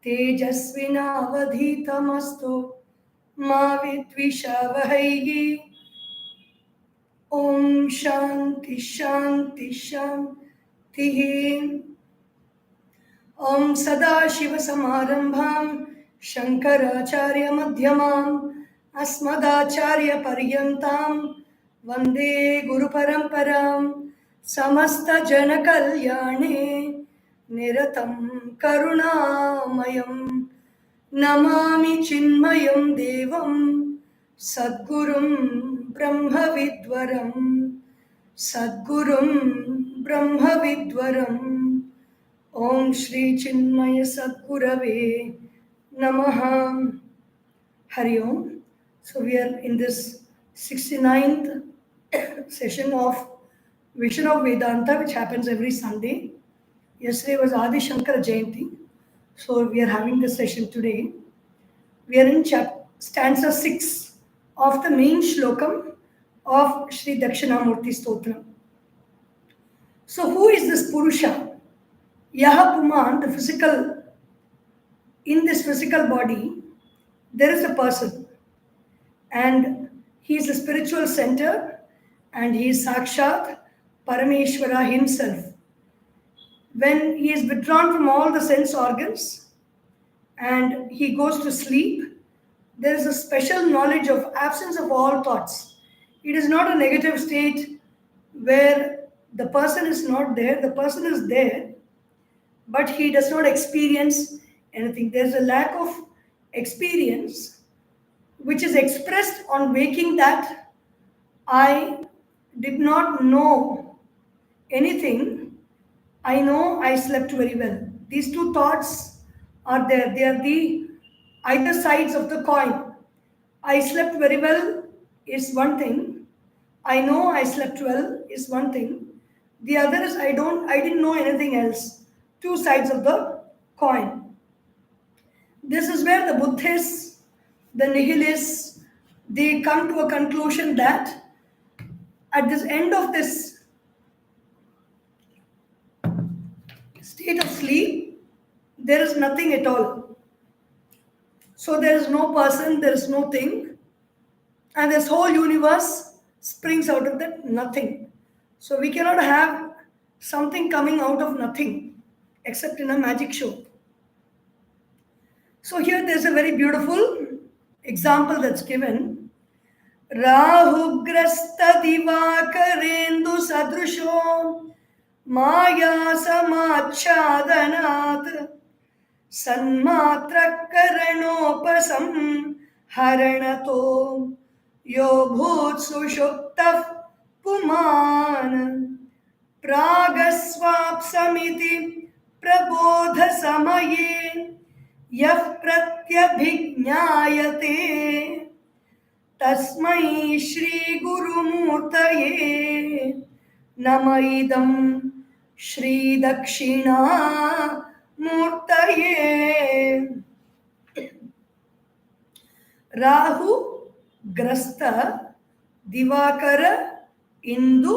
तेजस्विनावधीतमस्तु मा विद्विषावहैः। ॐ शान्ति शान्ति शान्तिः। ॐ सदाशिवसमारम्भां शङ्कराचार्यमध्यमाम् अस्मदाचार्यपर्यन्तां वन्दे गुरुपरम्परां। समस्तजनकल्याणे निरतं करुणामयं नमामि चिन्मयं देवं सद्गुरुं ब्रह्मविद्वरं सद्गुरुं ब्रह्मविद्वरम्। Om Shri Chinmaya Sadgurave Namaha. Hari Om. So we are in this 69th session of Vision of Vedanta, which happens every Sunday. Yesterday was Adi Shankara Jayanti. So we are having this session today. We are in stanza 6 of the main shlokam of Sri Dakshinamurti Stotram. So who is this Purusha? Yaha Puman, the physical, in this physical body, there is a person, and he is a spiritual center, and he is Sakshat Parameshwara himself. When he is withdrawn from all the sense organs and he goes to sleep, there is a special knowledge of absence of all thoughts. It is not a negative state where the person is not there, the person is there, but he does not experience anything. There's a lack of experience which is expressed on waking that I did not know anything. I know I slept very well. These two thoughts are there. They are the either sides of the coin. I slept very well is one thing. I know I slept well is one thing. The other is I didn't know anything else. Two sides of the coin. This is where the Buddhists, the nihilists, they come to a conclusion that at this end of this state of sleep, there is nothing at all. So there is no person, there is no thing, and this whole universe springs out of that nothing. So we cannot have something coming out of nothing except in a magic show. So here there's a very beautiful example that's given. Rahugrasta divakarendu sadrusho maya samachhadanat sanmatra karanopasam haranato yo bhut sushuptah puman pragasvapsamiti Prabodh समये यः प्रत्यभिज्ञायते तस्मै श्री गुरुमूर्तये नमः इदं श्री दक्षिणामूर्तये। राहु ग्रस्त Diwakar Indu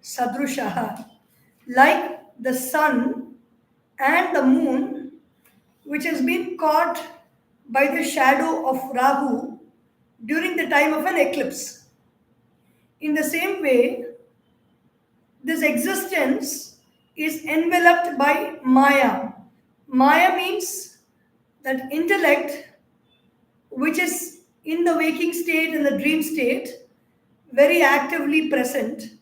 सदृशः, like the sun and the moon, which has been caught by the shadow of Rahu during the time of an eclipse. In the same way, this existence is enveloped by Maya. Maya means that intellect which is in the waking state and the dream state, very actively present,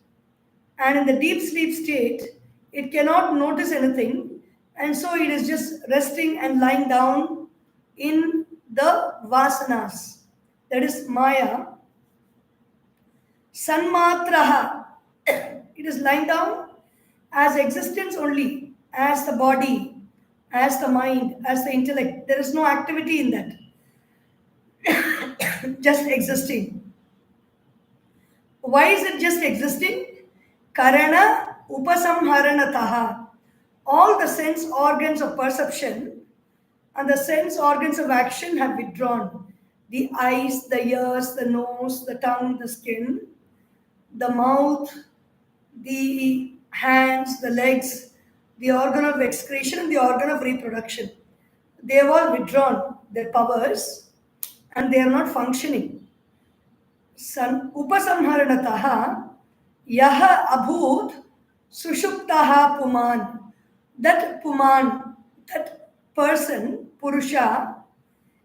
and in the deep sleep state, it cannot notice anything. And so it is just resting and lying down in the vasanas. That is Maya. Sanmatraha. It is lying down as existence only, as the body, as the mind, as the intellect. There is no activity in that. Just existing. Why is it just existing? Karana upasamharanataha. All the sense organs of perception and the sense organs of action have withdrawn. The eyes, the ears, the nose, the tongue, the skin, the mouth, the hands, the legs, the organ of excretion and the organ of reproduction. they have all withdrawn their powers and they are not functioning. Upasamharanataha yaha abhut sushuptaha puman. That puman, that person, Purusha,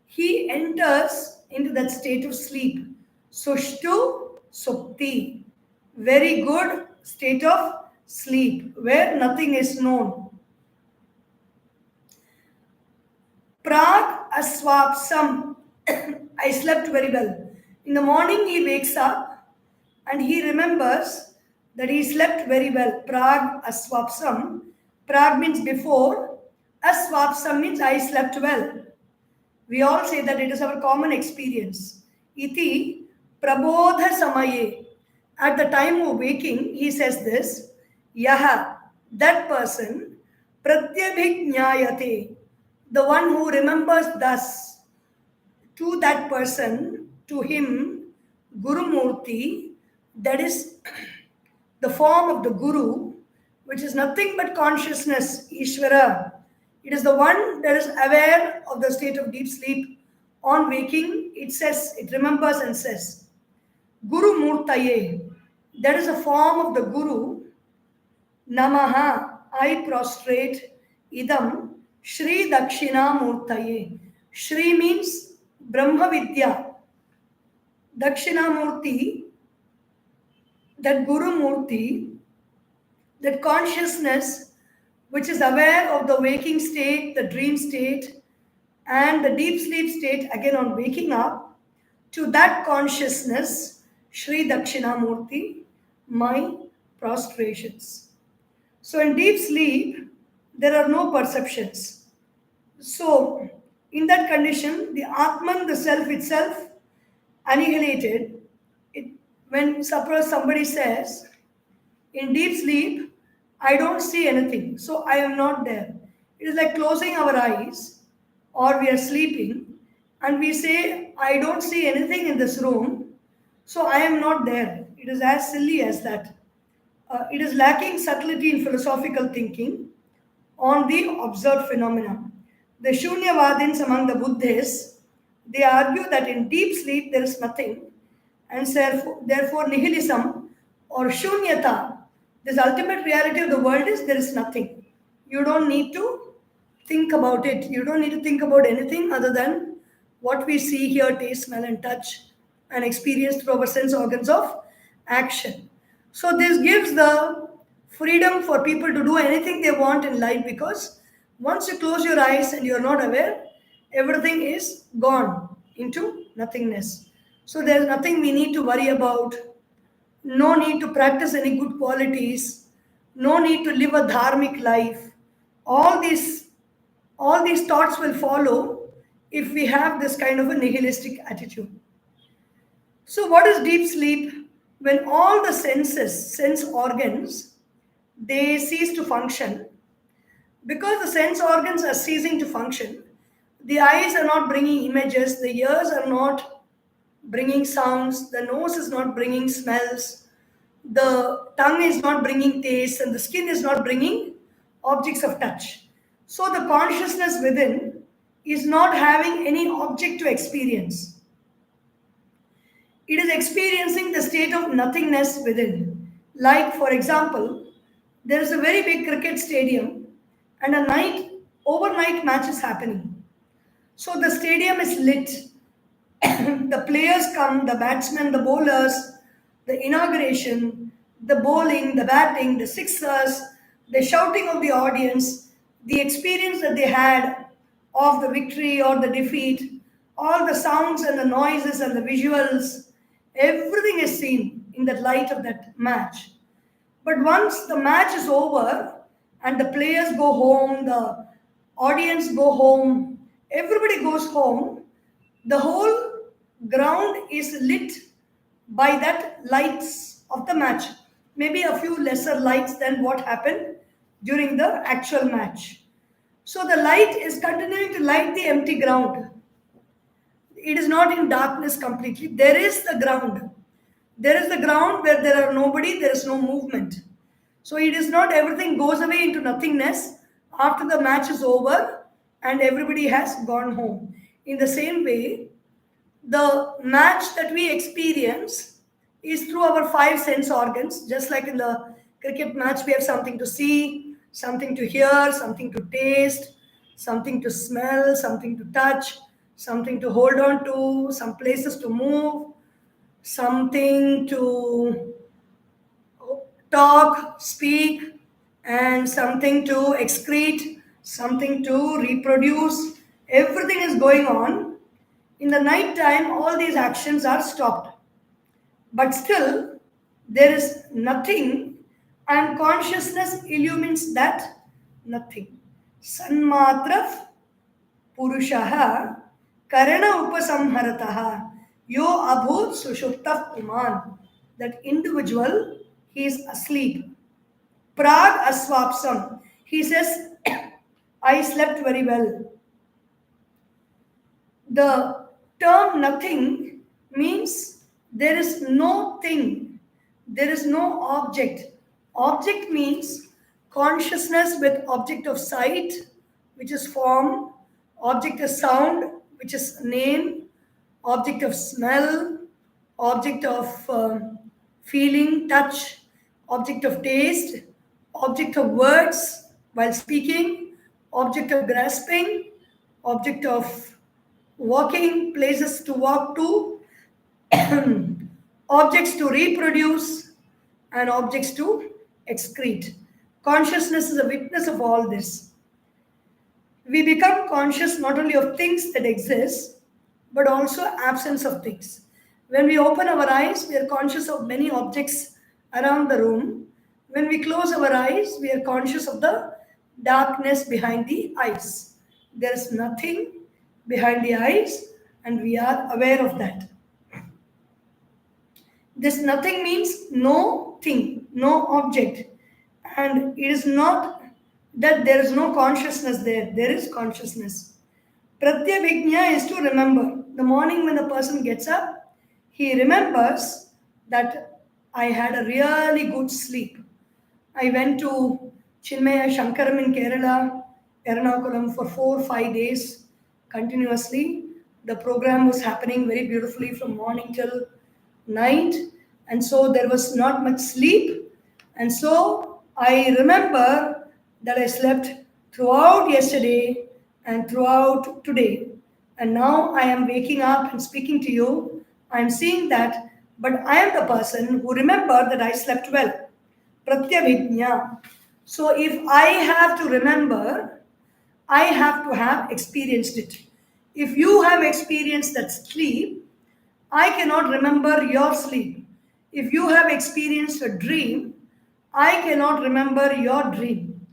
he enters into that state of sleep. Sushtu supti. Very good state of sleep where nothing is known. Prag aswapsam. I slept very well. In the morning he wakes up and he remembers that he slept very well. Prag aswapsam. Prag means before. Aswapsam means I slept well. We all say that it is our common experience. Iti prabodha samaye. At the time of waking, he says this. Yaha, that person, pratyabhijnayate, the one who remembers thus, to that person, to him, Guru Murti, that is the form of the Guru, which is nothing but consciousness, Ishvara. It is the one that is aware of the state of deep sleep. On waking, it says, it remembers and says, Guru Murtaye, that is a form of the Guru. Namaha, I prostrate, idam, Shri Dakshinamurtaye. Shri means Brahma Vidya. Dakshinamurti, that Guru Murti, that consciousness which is aware of the waking state, the dream state, and the deep sleep state, again on waking up, to that consciousness, Sri Dakshinamurti, my prostrations. So in deep sleep, there are no perceptions. So in that condition, the Atman, the self itself, annihilated. When suppose somebody says, in deep sleep, I don't see anything, so I am not there. It is like closing our eyes or we are sleeping and we say, I don't see anything in this room, so I am not there. It is as silly as that. It is lacking subtlety in philosophical thinking on the observed phenomena. The Shunyavadins among the Buddhists, they argue that in deep sleep there is nothing, and therefore nihilism or shunyata, this ultimate reality of the world is there is nothing. You don't need to think about it. You don't need to think about anything other than what we see, hear, taste, smell, and touch, and experience through our sense organs of action. So this gives the freedom for people to do anything they want in life, because once you close your eyes and you're not aware, everything is gone into nothingness. So there's nothing we need to worry about, no need to practice any good qualities, no need to live a dharmic life. All these, all these thoughts will follow if we have this kind of a nihilistic attitude. So what is deep sleep? When all the senses, sense organs, they cease to function. Because the sense organs are ceasing to function, the eyes are not bringing images, the ears are not bringing sounds, the nose is not bringing smells, the tongue is not bringing taste, and the skin is not bringing objects of touch. So the consciousness within is not having any object to experience. It is experiencing the state of nothingness within. Like, for example, there is a very big cricket stadium and overnight match is happening. So the stadium is lit. The players come, the batsmen, the bowlers, the inauguration, the bowling, the batting, the sixers, the shouting of the audience, the experience that they had of the victory or the defeat, all the sounds and the noises and the visuals, everything is seen in the light of that match. But once the match is over and the players go home, the audience go home, everybody goes home, the whole ground is lit by that lights of the match. Maybe a few lesser lights than what happened during the actual match. So the light is continuing to light the empty ground. It is not in darkness completely. There is the ground. There is the ground where there are nobody, there is no movement. So it is not everything goes away into nothingness after the match is over and everybody has gone home. In the same way, the match that we experience is through our five sense organs. Just like in the cricket match, we have something to see, something to hear, something to taste, something to smell, something to touch, something to hold on to, some places to move, something to talk, speak, and something to excrete, something to reproduce. Everything is going on. In the night time, all these actions are stopped. But still, there is nothing, and consciousness illumines that nothing. Sanmatra Purushaha Karana Upasamharataha Yo Abhut Sushuptah Puman. That individual, he is asleep. Prag Aswapsam. He says, I slept very well. The term nothing means there is no thing, there is no object. Object means consciousness with object of sight, which is form, object of sound, which is name, object of smell, object of feeling, touch, object of taste, object of words while speaking, object of grasping, object of walking, places to walk to, objects to reproduce, and objects to excrete. Consciousness is a witness of all this. We become conscious not only of things that exist, but also absence of things. When we open our eyes, we are conscious of many objects around the room. When we close our eyes, we are conscious of the darkness behind the eyes. There is nothing behind the eyes, and we are aware of that. This nothing means no thing, no object. And it is not that there is no consciousness there. There is consciousness. Pratyabhijna is to remember. The morning when a person gets up, he remembers that I had a really good sleep. I went to Chinmaya Shankaram in Kerala, Ernakulam for 4 or 5 days continuously. The program was happening very beautifully from morning till night, and so there was not much sleep. And so I remember that I slept throughout yesterday and throughout today. And now I am waking up and speaking to you. I am seeing that, but I am the person who remembered that I slept well. Pratyabhijna. So if I have to remember, I have to have experienced it. If you have experienced that sleep, I cannot remember your sleep. If you have experienced a dream, I cannot remember your dream.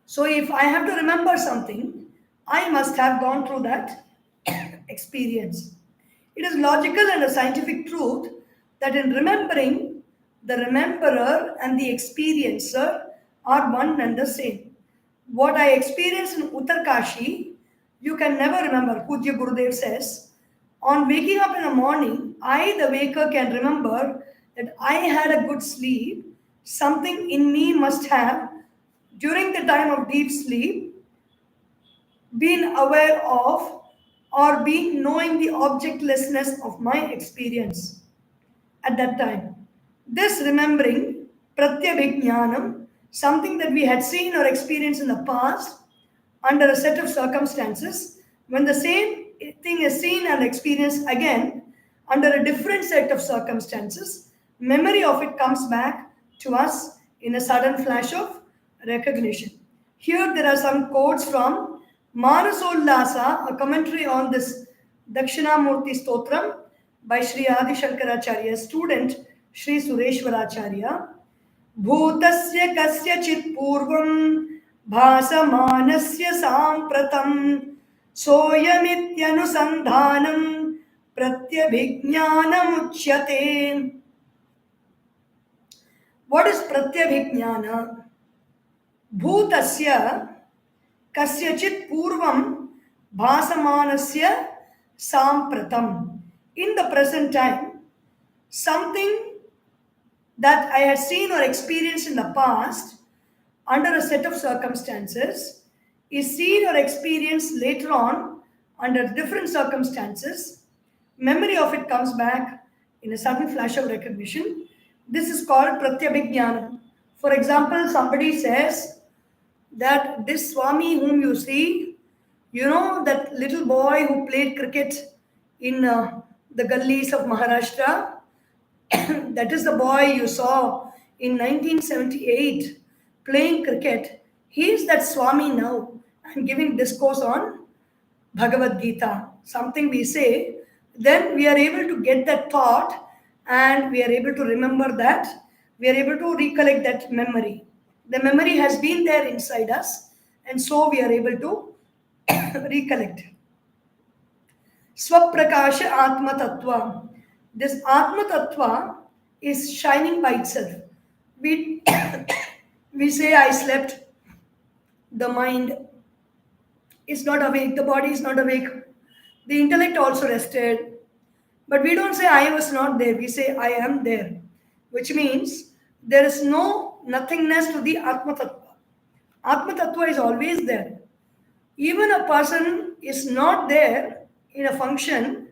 So if I have to remember something, I must have gone through that experience. It is logical and a scientific truth that in remembering, the rememberer and the experiencer are one and the same. What I experienced in Uttarkashi, you can never remember. Pujya Gurudev says, on waking up in the morning, I, the waker, can remember that I had a good sleep. Something in me must have, during the time of deep sleep, been aware of or been knowing the objectlessness of my experience at that time. This remembering, pratyabhijnanam, something that we had seen or experienced in the past under a set of circumstances, when the same thing is seen and experienced again under a different set of circumstances, memory of it comes back to us in a sudden flash of recognition. Here there are some quotes from Manasollasa, a commentary on this Dakshinamurti Stotram by Sri Adi Shankaracharya's student Sri Sureshwaracharya. Bhutasya kasyachit purvam bhasamanasya sampratam soyamityanusandhanam pratyabhijnanam uchyate. What is pratyabhijnana? Bhutasya kasyachit purvam bhasamanasya sampratam. In the present time, something that I had seen or experienced in the past under a set of circumstances is seen or experienced later on under different circumstances, memory of it comes back in a sudden flash of recognition. This is called pratyabhignanam. For example, somebody says that this Swami whom you see, you know that little boy who played cricket in the gullies of Maharashtra, that is the boy you saw in 1978 playing cricket. He is that Swami now and giving discourse on Bhagavad Gita, something we say, then we are able to get that thought and we are able to remember that, we are able to recollect that memory. The memory has been there inside us, and so we are able to recollect. Swaprakasha Atma Tattva. This Atma Tattva is shining by itself. We, we say, I slept, the mind is not awake, the body is not awake, the intellect also rested. But we don't say, I was not there, we say, I am there, which means there is no nothingness to the Atma Tattva. Atma Tattva is always there. Even a person is not there in a function,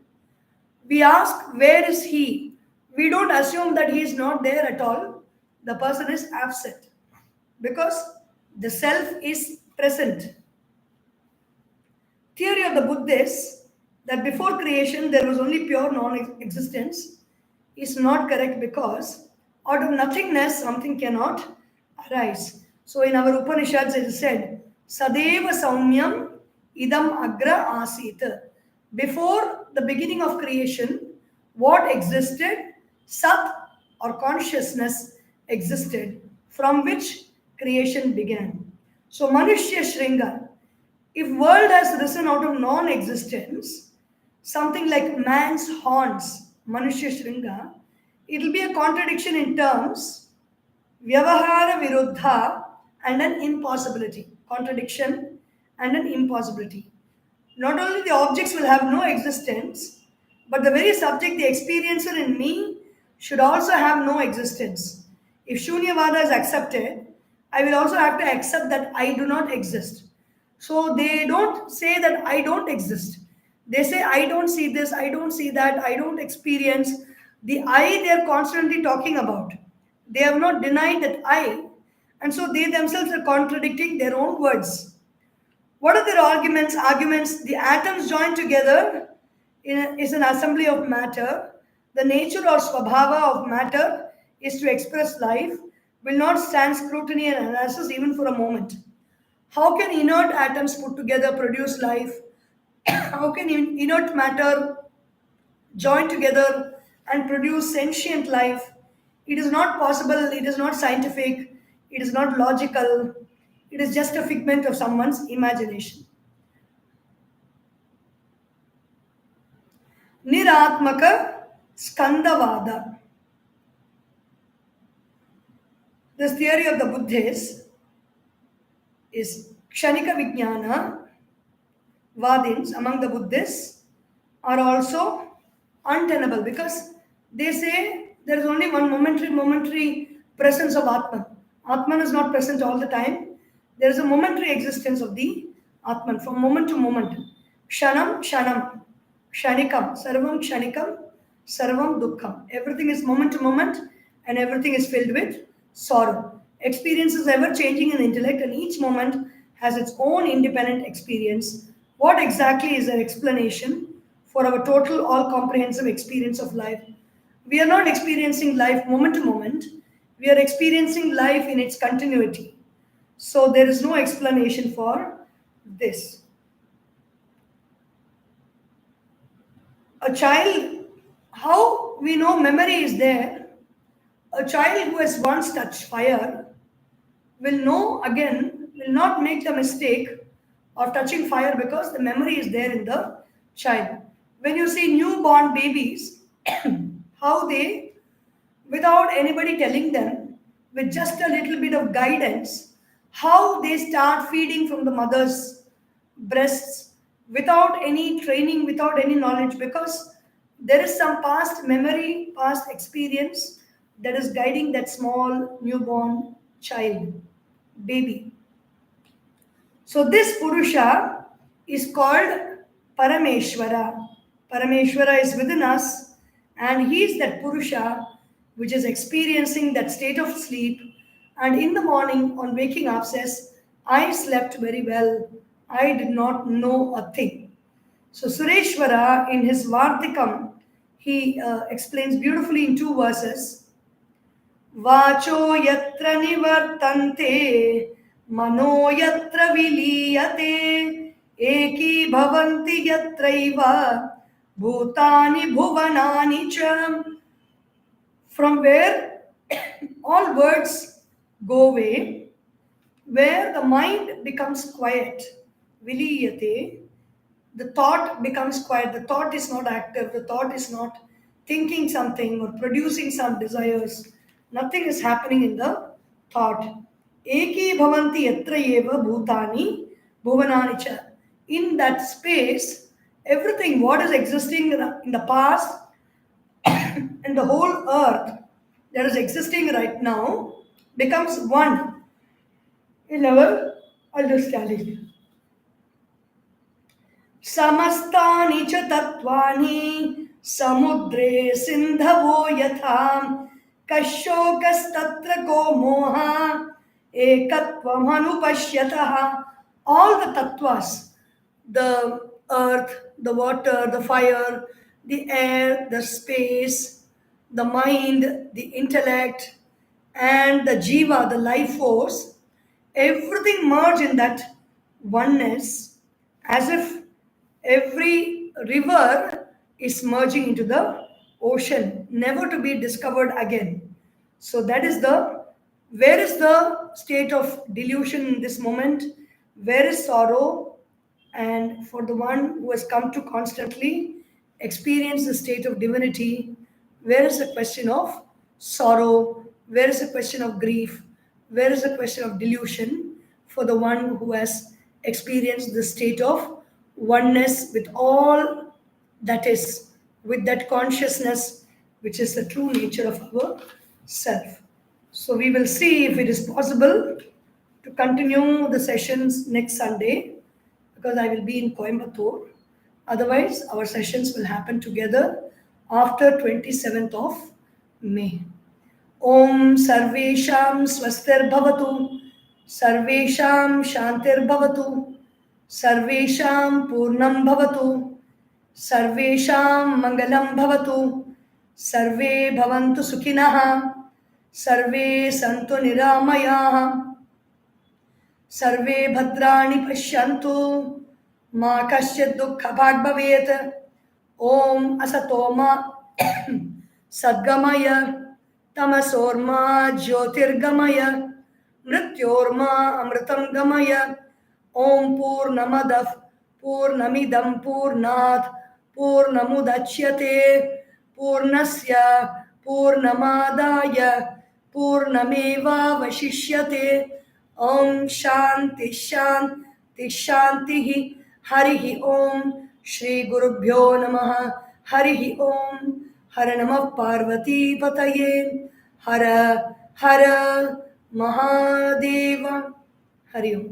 we ask, where is he? We don't assume that he is not there at all. The person is absent because the self is present. Theory of the Buddhists that before creation there was only pure non-existence is not correct because out of nothingness something cannot arise. So in our Upanishads it is said, Sadeva Saumyam Idam Agra Asita. Before the beginning of creation, what existed? Sat or consciousness existed, from which creation began. So Manushya Shringa, if world has risen out of non-existence, something like man's horns, Manushya Shringa, it will be a contradiction in terms, Vyavahara Viruddha, and an impossibility. Contradiction and an impossibility. Not only the objects will have no existence, but the very subject, the experiencer in me, should also have no existence. If Shunyavada is accepted, I will also have to accept that I do not exist. So they don't say that I don't exist. They say I don't see this, I don't see that, I don't experience. The I they are constantly talking about. They have not denied that I, and so they themselves are contradicting their own words. What are their arguments? Arguments, the atoms joined together is an assembly of matter. The nature or swabhava of matter is to express life, will not stand scrutiny and analysis even for a moment. How can inert atoms put together produce life? How can inert matter join together and produce sentient life? It is not possible, it is not scientific, it is not logical, it is just a figment of someone's imagination. Niratmaka Skandavada. This theory of the Buddhists is Kshanika Vijnana. Vadins among the Buddhists are also untenable because they say there is only one momentary presence of Atman. Atman is not present all the time. There is a momentary existence of the Atman from moment to moment. Kshanam, Kshanam, Kshanikam, Sarvam Kshanikam, Sarvam Dukkham. Everything is moment to moment and everything is filled with sorrow. Experience is ever changing in intellect and each moment has its own independent experience. What exactly is their explanation for our total all comprehensive experience of life? We are not experiencing life moment to moment. We are experiencing life in its continuity. So there is no explanation for this. A child, how we know memory is there? A child who has once touched fire will know again, will not make the mistake of touching fire because the memory is there in the child. When you see newborn babies, how they, without anybody telling them, with just a little bit of guidance, how they start feeding from the mother's breasts without any training, without any knowledge, because there is some past memory, past experience that is guiding that small newborn child, baby. So this Purusha is called Parameshwara. Parameshwara is within us, and he is that Purusha which is experiencing that state of sleep, and in the morning on waking up says, I slept very well, I did not know a thing. So Sureshwara in his Vartikam, he explains beautifully in two verses. वाचो यत्र निवर्तन्ते मनो यत्र विलीयते एकी भवन्ति यत्रैव भूतानि भुवनानि च. From where all words go away, where the mind becomes quiet, viliyate, the thought becomes quiet. The thought is not active. The thought is not thinking something or producing some desires. Nothing is happening in the thought. Eki bhavanti yatra eva bhutani bhuvanani cha. In that space, everything what is existing in the past and the whole earth that is existing right now becomes one in our understanding. समस्तानि च तत्त्वानि समुद्रे सिन्धवो यथा कशोकस्तत्र को मोहः एकत्वम् अनुपश्यतः. All the tattvas, the earth, the water, the fire, the air, the space, the mind, the intellect, and the jiva, the life force, everything merge in that oneness, as if every river is merging into the ocean, never to be discovered again. So that is where is the state of delusion in this moment? Where is sorrow? And for the one who has come to constantly experience the state of divinity, where is the question of sorrow? Where is the question of grief? Where is the question of delusion for the one who has experienced the state of oneness with all that is, with that consciousness which is the true nature of our self? So we will see if it is possible to continue the sessions next Sunday, because I will be in Coimbatore. Otherwise, our sessions will happen together after 27th of May. Om Sarvesham Swastir Bhavatu, Sarvesham Shantir Bhavatu, Sarvesham Purnam Bhavatu, Sarvesham Mangalam Bhavatu, Sarve Bhavantu Sukhinaha, Sarve Santu Niramayaha, सर्वे भद्राणि पश्यन्तु मा कश्चित् दुःखभाग् भवेत्. ओम असतो मा सद्गमय तमसोर्मा ज्योतिर्गमय मृत्योर्मा अमृतं गमय. ओम पूर्णमदः पूर्णमिदं पूर्णात् पूर्णमुदच्यते पूर्णस्य पूर्णमादाय पूर्णमेवावशिष्यते. ओम शांति शांति शांति. हरि ओम. श्री गुरुभ्यो नमः. हरि ओम. हर नमः पार्वती पतये. हर हर महादेव. हरि ओम.